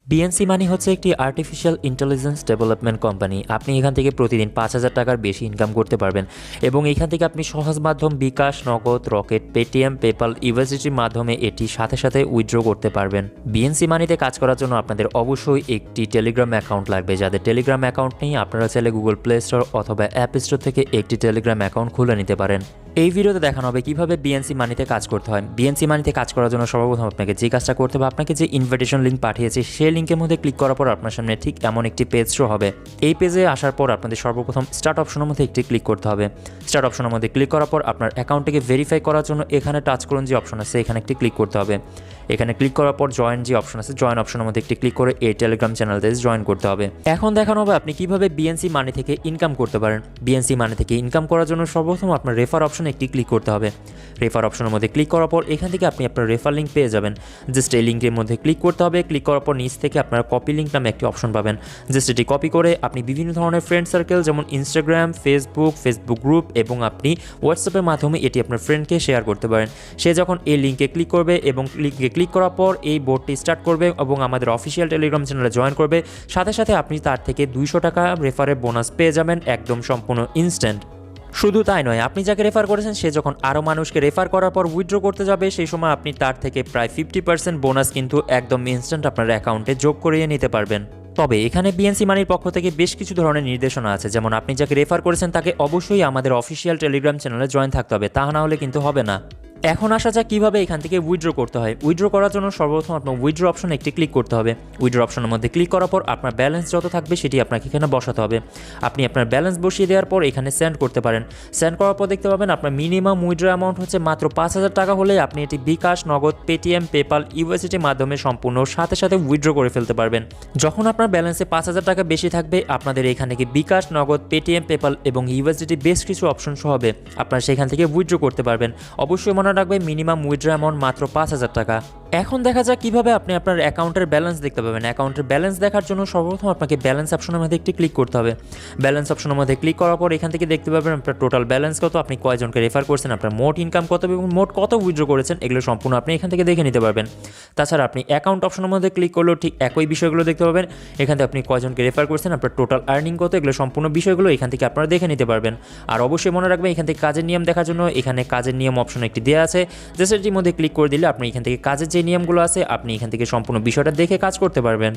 BNC মানি হচ্ছে একটি artificial intelligence development company. আপনি এখান থেকে প্রতিদিন 5,000 টাকার বেশি ইনকাম করতে পারবেন এবং এখান থেকে আপনি সহজ মাধ্যম বিকাশ, নগদ, রকেট, পেটিএম, পেপাল, ইউএসডিটির মাধ্যমে এটি সাথে সাথে উইথড্র করতে পারবেন। বিএনসি মানিতে কাজ করার জন্য আপনাদের অবশ্যই একটি টেলিগ্রাম অ্যাকাউন্ট লাগবে। যাদের টেলিগ্রাম অ্যাকাউন্ট নেই আপনারা চাইলে গুগল প্লে স্টোর অথবা অ্যাপ স্টোর থেকে একটি টেলিগ্রাম অ্যাকাউন্ট খুলে নিতে পারেন। এই ভিডিওতে দেখানো হবে কিভাবে বিএনসি মানিতে কাজ করতে হয়। বিএনসি মানিতে কাজ করার জন্য সর্বপ্রথম আপনাকে যে কাজটা করতে হবে, আপনাকে যে ইনভিটেশন লিঙ্ক পাঠিয়েছে সেই লিঙ্কের মধ্যে ক্লিক করার পর আপনার সামনে ঠিক এমন একটি পেজ শো হবে। এই পেজে আসার পর আপনাদের সর্বপ্রথম স্টার্ট অপশনের মধ্যে একটি ক্লিক করতে হবে। স্টার্ট অপশনের মধ্যে ক্লিক করার পর আপনার অ্যাকাউন্টটিকে ভেরিফাই করার জন্য এখানে টাচ করুন যে অপশন আছে এখানে একটি ক্লিক করতে হবে। এখানে ক্লিক করার পর জয়েন যে অপশন আছে জয়েন অপশনের মধ্যে একটি ক্লিক করে এই টেলিগ্রাম চ্যানেলতে জয়েন করতে হবে। এখন দেখানো হবে আপনি কিভাবে বিএনসি মানি থেকে ইনকাম করতে পারেন। বিএনসি মানি থেকে ইনকাম করার জন্য সর্বপ্রথম আপনার রেফার অপশনে একটি ক্লিক করতে হবে। রেফার অপশনের মধ্যে ক্লিক করার পর এখান থেকে আপনি আপনার রেফার লিঙ্ক পেয়ে যাবেন। জাস্ট এই লিঙ্কের মধ্যে ক্লিক করতে হবে। ক্লিক করার পর নিচ থেকে আপনার কপি লিঙ্ক নামে একটি অপশন পাবেন। জাস্ট এটি কপি করে আপনি বিভিন্ন ধরনের ফ্রেন্ড সার্কেল যেমন ইনস্টাগ্রাম, ফেসবুক গ্রুপ এবং আপনি হোয়াটসঅ্যাপের মাধ্যমে এটি আপনার ফ্রেন্ডকে শেয়ার করতে পারেন। সে যখন এই লিঙ্কে ক্লিক করবে এবং লিঙ্কে ক্লিক করার পর এই বোর্ডটি স্টার্ট করবে এবং আমাদের অফিসিয়াল টেলিগ্রাম চ্যানেলে জয়েন করবে, সাথে সাথে আপনি তার থেকে 200 টাকা রেফারের বোনাস পেয়ে যাবেন একদম সম্পূর্ণ ইনস্ট্যান্ট। শুধু তাই নয়, আপনি যাকে রেফার করেছেন সে যখন আরও মানুষকে রেফার করার পর উইথড্র করতে যাবে সেই সময় আপনি তার থেকে প্রায় 50% বোনাস কিন্তু একদম ইনস্ট্যান্ট আপনার অ্যাকাউন্টে যোগ করিয়ে নিতে পারবেন। তবে এখানে বিএনসি মানির পক্ষ থেকে বেশ কিছু ধরনের নির্দেশনা আছে, যেমন আপনি যাকে রেফার করেছেন তাকে অবশ্যই আমাদের অফিসিয়াল টেলিগ্রাম চ্যানেলে জয়েন থাকতে হবে, তা না হলে কিন্তু হবে না। এখন আসা যাক কীভাবে এখান থেকে উইথড্র করতে হয়। উইথড্র করার জন্য সর্বপ্রথম আপনার উইথড্র অপশনে একটি ক্লিক করতে হবে। উইথড্র অপশনের মধ্যে ক্লিক করার পর আপনার ব্যালেন্স যত থাকবে সেটি আপনাকে এখানে বসাতে হবে। আপনি আপনার ব্যালেন্স বসিয়ে দেওয়ার পর এখানে সেন্ড করতে পারেন। সেন্ড করার পর দেখতে পাবেন আপনার মিনিমাম উইথড্র অ্যামাউন্ট হচ্ছে মাত্র 5,000 টাকা হলে আপনি এটি বিকাশ, নগদ, পেটিএম, পেপাল, ইউএসডিটির মাধ্যমে সম্পূর্ণ সাথে সাথে উইথড্র করে ফেলতে পারবেন। যখন আপনার ব্যালেন্সে 5,000 টাকা বেশি থাকবে আপনাদের এখানে থেকে বিকাশ, নগদ, পেটিএম, পেপাল এবং ইউএসডিটি বেশ কিছু অপশন শো হবে, আপনারা সেখান থেকে উইথড্র করতে পারবেন। অবশ্যই মনে রাখবেন মিনিমাম উইথড্র অ্যামাউন্ট মাত্র 5,000 টাকা। এখন দেখা যাক কিভাবে আপনি আপনার অ্যাকাউন্টের ব্যালেন্স দেখতে পাবেন। অ্যাকাউন্টের ব্যালেন্স দেখার জন্য সর্বপ্রথম আপনাকে ব্যালেন্স অপশনের মধ্যে একটি ক্লিক করতে হবে। ব্যালেন্স অপশনের মধ্যে ক্লিক করার পর এখান থেকে দেখতে পাবেন আপনার টোটাল ব্যালেন্স কত, আপনি কয়জনকে রেফার করছেন, আপনার মোট ইনকাম কত এবং মোট কত উইথড্র করেছেন, এগুলো সম্পূর্ণ আপনি এখান থেকে দেখে নিতে পারবেন। তাছাড়া আপনি অ্যাকাউন্ট অপশনের মধ্যে ক্লিক করলেও ঠিক একই বিষয়গুলো দেখতে পাবেন। এখান থেকে আপনি কয়জনকে রেফার করছেন, আপনার টোটাল আর্নিং কত, এগুলো সম্পূর্ণ বিষয়গুলো এখান থেকে আপনারা দেখে নিতে পারবেন। আর অবশ্যই মনে রাখবেন এখান থেকে কাজের নিয়ম দেখার জন্য এখানে কাজের নিয়ম অপশন একটি দেওয়া আছে, যেটির মধ্যে ক্লিক করে দিলে আপনি এখান থেকে কাজের যে নিয়মগুলো আছে আপনি এখান থেকে সম্পূর্ণ বিষয়টা দেখে কাজ করতে পারবেন।